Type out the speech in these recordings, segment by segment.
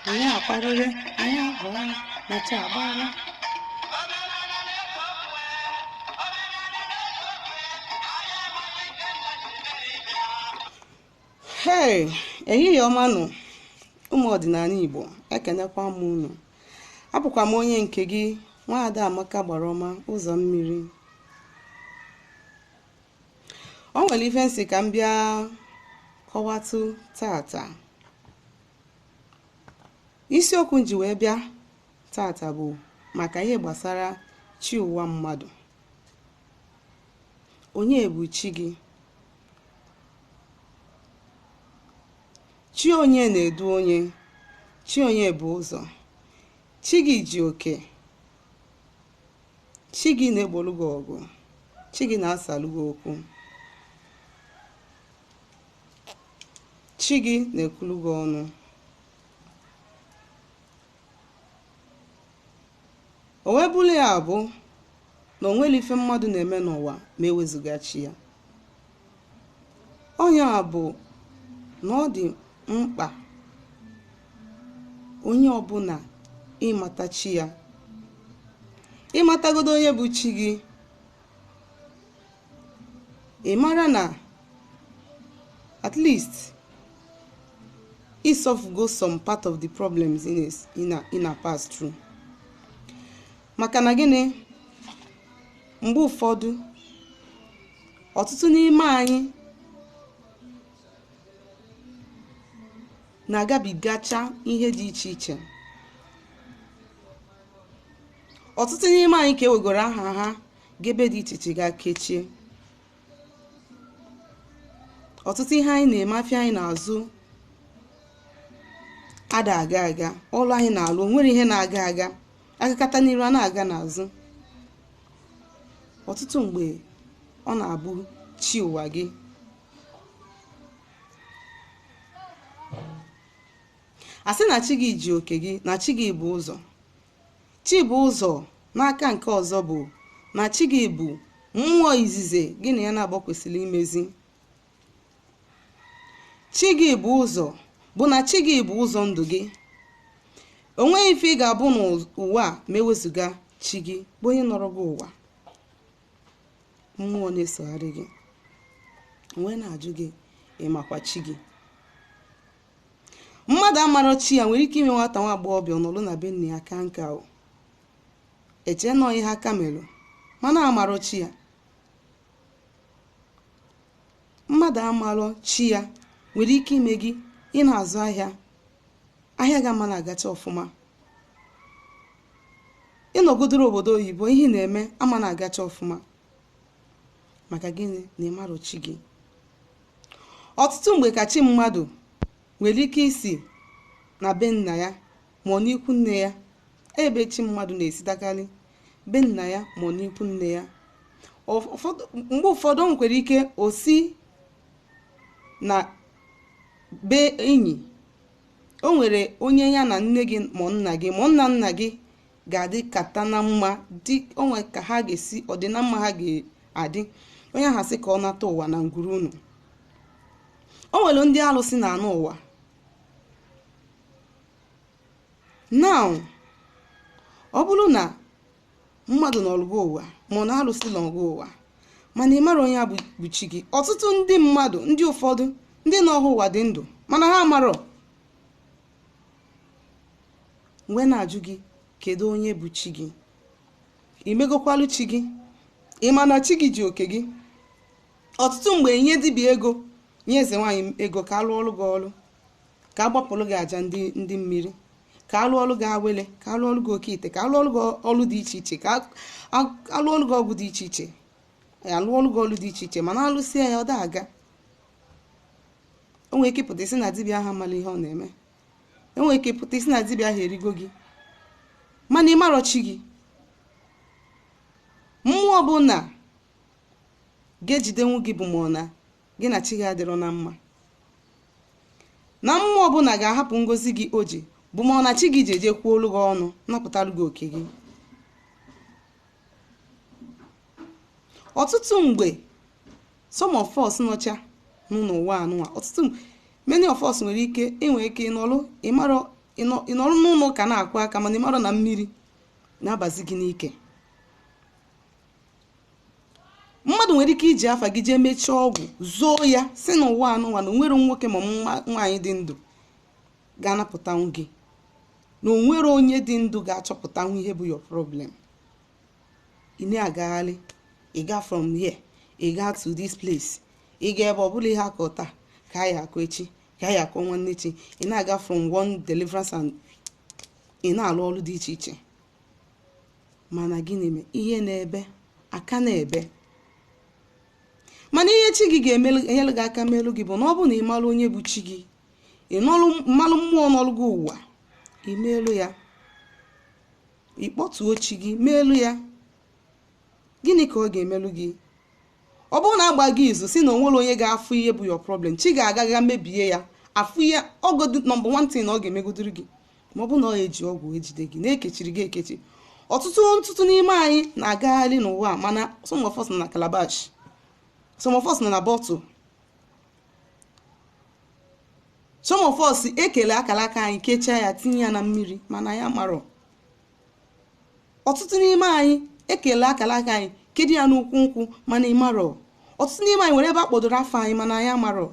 Anyị akwarịrị anyị abụọ na-eche agbara. Hey, ehihie ọma nụ ụmụ ọdịnala Igbo, ekenekwa m unu. Abụkwa m onye nke gị, Nwaada Amaka Gbarọma ụzọ mmiri. O nwere ife nsị ka m bịa kọwatụ tata. Isiokwu nji wee bịa tata bụ maka ihe gbasara chi ụwa mmadụ. Onye bụ chi gị? Chi onye na-edu onye, chi onye bụ ụzọ, chi gị ji oke, chi gị na-egbolu gị ọgụ, chi gị na-asalụ gị okwu, chi gị na-ekwulu gị ọnụ. O wee bụrụ ya bụ na o nwere ife mmadụ na-eme n'ụwa ma ewezuga chi ya. Onye a bụ na ọ dị mkpa onye ọbụla ịmata chi ya. Ịmatagodo onye bụ chi gị, ị mara na at least go some part of the problems in a pass through. Maka na gịnị? Mgbe ụfọdụ ọtụtụ n'ime anyị na-agabigacha ihe dị iche iche. Ọtụtụ n'ime anyị ka ewegoro aha ha gebe dị iche iche ga-kechie. Ọtụtụ ihe anyị na-eme, afịa anyị na-azụ ada aga aga, ọlụ anyị na-alụ nwere ihe na-aga aga, agakata n'iru a na-aga n'azụ. Ọtụtụ mgbe ọ na-abụ chi ụwa gị. Asị na chi gị ji oke gị, na chi gị bụ ụzọ. Chi bụ ụzọ n'aka nke ọzọ bụ na chi gị bụ mmụọ izize gị na ya na-abụ kwesịrị imezi. Chi gị bụ ụzọ bụ na chi gị bụ ụzọ ndụ gị. O nweghị ife ị ga-abụ n'ụwa ma ewezuga chi gị bụ onye nọrọ gị ụwa. Mmụọ na-esogharị gị. Onwe na-ajụ gị, ịmakwa chi gị? Mmadụ amarọ chi ya nwere ike ime nwata nwa agbọghọbịa ọnọlụ na be nne ya ka nka o eche nọ ihe aka melụ, mana amarọ chi ya. Mmadụ amarọ chi ya nwere ike ime gị ị na-azụ ahịa ga ama na-agacha ọfụma. Ịnọgodoro obodo oyibo, ihe na-eme ama na-agacha ọfụma. Maka gịnị? Na ịmarọ chi gị. Ọtụtụ mgbe ka chi mmadụ nwere ike isi na be nna ya ma ọ n'ikwu nne ya. Ebe chi mmadụ na-esitakarị be nna ya ma ọ n'ikwu nne ya. Mgbe ụfọdụ o nwere ike osi na be enyi. O nwere onye ya na nne gị ma nna gị ma nna nna gị ga-adị kata na mma, dị onwe ka ha ga-esi ọdị na mma ha ga-adị. Onye ahụ sị ka ọ nata ụwa na ngwuru unu. O nwere ndị alụsị na anụ ụwa. Now, ọ bụrụ na mmadụ n'ọlụgo ụwa ma ọ na-alụsị n'ọgụ ụwa, mana ị mara onye a bụ chi gị. Ọtụtụ ndị mmadụ, ndị ụfọdụ, ndị n'ọhụ ụwa dị ndụ mana ha amarọ. Mgbe na-ajụ gị, kedu onye bụ chi gị? Imegokwalu chi gị? Ị ma na chi gị ji oke gị? Ọtụtụ mgbe nye dibịa ego, nye eze nwaanyị ego ka alụ ọlụ gị ọlụ, ka agbapụlụ gị aja ndị mmiri, ka alụ ọlụ gị awele, ka alụ ọlụ gị oke ite, ka alụ ọlụ gị ọlụ dị iche iche, ka alụ ọlụ gị ọgwụ dị iche iche, alụ ọlụ gị ọlụ dị iche iche, mana alụsịa ya ọ da aga. O nwere ike pụta isi na dibịa ahụ amala ihe ọ na-eme. O nwere ike pụta isi na dibịa ahụ erigo gị, mana ị marọ chi gị. Mmụọ bụ na ga-ejidenwu gị bụ ma ọ na gị na chi gị adịrọ na mma. Na mmụọ bụ na ga-ahapụ ngozi gị o ji bụ ma ọ na chi gị ji eje kwuo olu gị ọnụ, napụtalụ gị oke gị. Ọtụtụ mgbe some of us nọcha n'ụwa anụwa, ọtụtụ many of us nwere ike ịnọlụ ịmarọ ịnọrọ n'ụlọ ụka na-akụ aka mana ịmara na mmiri na-abazi gị n'ike. Mmadụ nwere ike iji afa gị jee mechie ọgwụ zoo ya si n'ụwa anụnwa na onwere nwoke ma nwaanyị dị ndụ ga-anapụtanwu gị, na onwere onye dị ndụ ga-achọpụtanwu ihe bụ your problem. Ị na-agagharị, ị ga from here, ị ga to this place, ị ga ebe ọbụla ihe akọ taa ka ya akọ echi, ka ya akọ nwanne echi. Ị na-aga from one deliverance and ị na-alụ ọrụ dị iche iche, mana gị na-eme ihe na-ebe aka na-ebe. Mana ihe chi gị ga-enyere gị aka melu gị bụ na ọ bụ na ị malụ onye bụ chi gị, ị malụ mmụọ n'ọlụ gị ụwa, ị meelu ya, ị kpọtuo chi gị meelu ya. Gịnị ka ọ ga-emelu gị? Ọ bụrụ na agba gị izu si na onwere onye ga-afụ ihe bụ your problem, chi ga-agaga mebie ya, afụ ihe ọgụ nọmba 1 thing na ọ ga-emegodiri gị ma ọ bụ na ọ eji ọgwụ ejide gị na-ekechiri gị ekechi. Ọtụtụ n'ime anyị na-agagharị n'ụwa, mana some of us nọ na calabash, some of us nọ na bottle, some of us ekele akala aka anyị kechaa ya tinye ya na mmiri mana ya marọ. Ọtụtụ n'ime anyị ekele akala aka anyị kedu ya n'ukwu nkwụ mana ị marọ. Ọtụtụ n'ime anyị nwere ebe a kpọdoro afọ anyị mana ya marọ.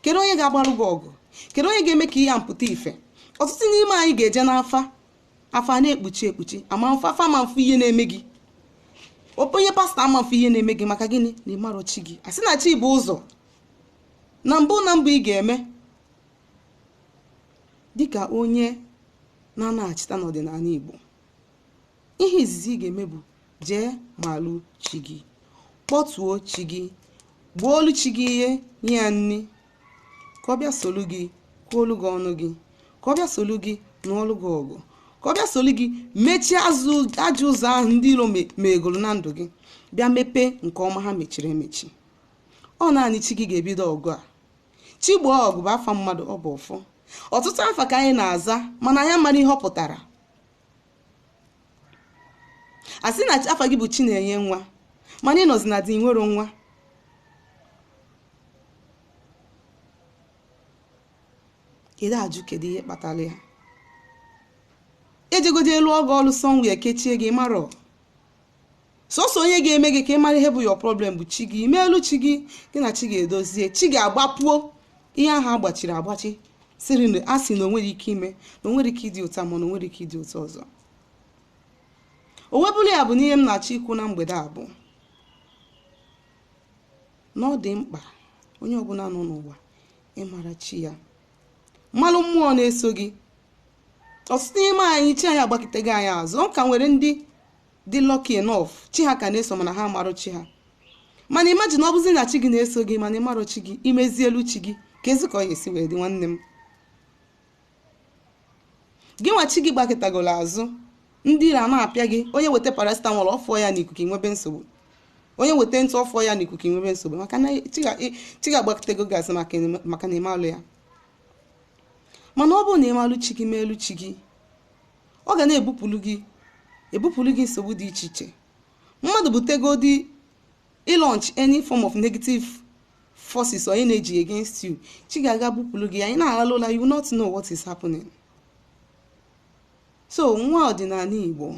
Kedu onye ga-agbarụ gị ọgụ? Kedu onye ga-eme ka ihe a mpụta ife? Ọtụtụ n'ime anyị ga-eje n'afa afa na-ekpuchi ekpuchi, ama afa ma mfu ihe na-eme gị. Onye pastọ ama mfu ihe na-eme gị maka gịnị? Na ịmarọ chi gị. Asị na chi bụ ụzọ na mbụ ị ga-eme dịka onye na-achịta n'ọdịnala Igbo. Ihe izizi ị ga-eme bụ jee malụ chi gị, kpọtuo chi gị, gbuo olu chi gị ihe, nye ya nni, ka ọ bịa solu gị kwuo olu gị ọnụ gị, ka ọ bịa solu gị n'ọlụ gị ọgụ, ka ọ bịa solu gị mechie ajọ ụzọ ahụ ndị iro megolu na ndụ gị, bịa mepee nke ọma ha mechiri emechi. Ọ naanị chi gị ga-ebido ọgụ a. Chi gboo ọgụ bụ afa mmadụ, ọ bụ ọfọ. Ọtụtụ afa ka anyị na-aza mana anyị mara ihe ọ pụtara. Asị na afa gị bụ chi na-enye nwa mana ị nọzi na di nwere nwa. Kedu ajụ kedu ihe kpatara ya? Ejegodi elu ọgụ ọlụ sọnwụ ekechie gị marọ. Sọsọ onye ga-eme gị ka ị mara ihe bụ your problem bụ chi gị. Imeelu chi gị, gị na chi ga-edozie, chi ga-agbapuo ihe ahụ agbachiri agbachi siri na asị na onwere ike ime, na onwere ike ịdị ụta mana onwere ike ịdị ụta ọzọ. O webụla ya bụ n'ihe m na-achọ ikwu na mgbede a bụ na ọ dị mkpa onye ọbụla nọ n'ụwa ịmara chi ya, mmalụ mmụọ na-eso gị. Ọtụtụ n'ime anyị chi anyị agbakitego anyị azụ. Ọ ka nwere ndị dị lucky enough chi ha ka na-eso mana ha marụ chi ha. Mana imagine ọ bụzi na chi gị na-eso gị mana ịmarụ chi gị, imezi elu chi gị, ka ezi ka ọ ga-esi wee dị nwanne m. Gị nwa chi gị gbakitagolo azụ, ndị ire na-apịa gị, onye weta paracetamol ọfọ ya n'ikuku nwebe nsogbu, onye weta ntụ ọfọ ya n'ikuku nwebe nsogbu, maka na chi ga-agbakitego gị azụ maka na ịmalụ ya. Mana ọ bụrụ na ịmalụ chi gị meelu chi gị, ọ ga na-ebupụlụ gị nsogbu dị iche iche. Mmadụ butego dị launch any form of negative forces or energy against you, chi ga-aga bupụlụ gị, anyị na-alalụla, you will not know what is happening. So nwa ọdịnala Igbo,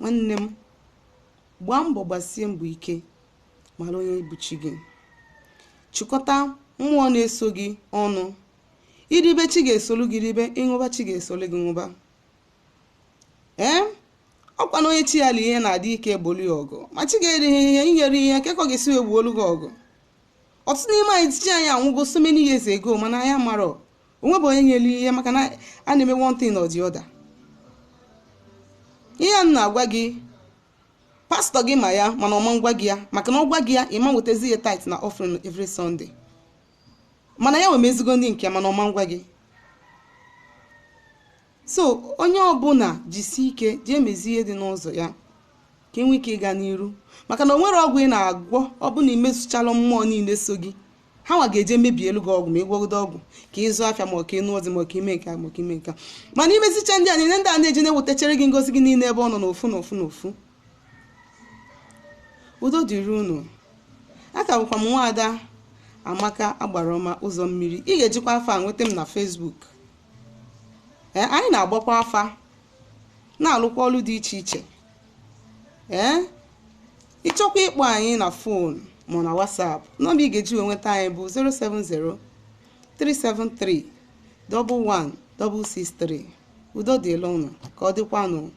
nwanne m, gbaa mbọ gbasie mbọ ike mara onye bụ chi gị. Chịkọta mmụọ na-eso gị ọnụ. Iribe chi ga-esolu gị ribe, ịṅụba chi ga-esolu gị ṅụba. Ọkwa na onye chi ya li ihe na-adị ike egbolu ya ọgụ, ma chi ga-erighị ihe, inyere ihe kekọ ga-esi wee gbuolu gị ọgụ. Ọtụtụ n'ime anyị chi anyị anwụgo so many years ago mana anyị marọ. Onwebe onye nyere ihe maka na a na-eme one thing or the other. Ihe a na-agwa gị, pastọ gị ma ya mana ọma ngwa gị ya, maka na ọ gwa gị ya ịma nwetezi ya tithe na offering every Sunday, mana ya wemezigo ndị nke mana ọma ngwa gị. So onye ọbụla jisi ike jee mezie ihe dị n'ụzọ ya ka enwe ike ịga n'iru, maka na onwere ọgwụ ị na-agwọ ọ bụ na imezuchala mmụọ niile so gị, ha nwa ga-eje mebie elu gị ọgwụ ma ịgwọgodo ọgwụ ka ịzụ afịa ma ọ ka ịnụ ọdị ma ọ ka ime nke ma ọ ka ime nke. Mana imezicha ndị a niile, ndị a na-eji na-ewetachere gị ngozi gị niile ebe ọ nọ n'ofu. Udo dịrị unu. Aka bụkwa m nwaada Amaka Agbaroma Ụzọ Mmiri. Ị ga-ejikwa afọ a nweta m na Facebook. anyị na-agbakwa afa na-alụkwa ọrụ dị iche iche. Ịchọkwa ịkpọ anyị na fon ma na WhatsApp, nọmba ị ga-eji wee nweta anyị bụ 070-373-11663. Udo dịla unu, ka ọ dịkwanụ.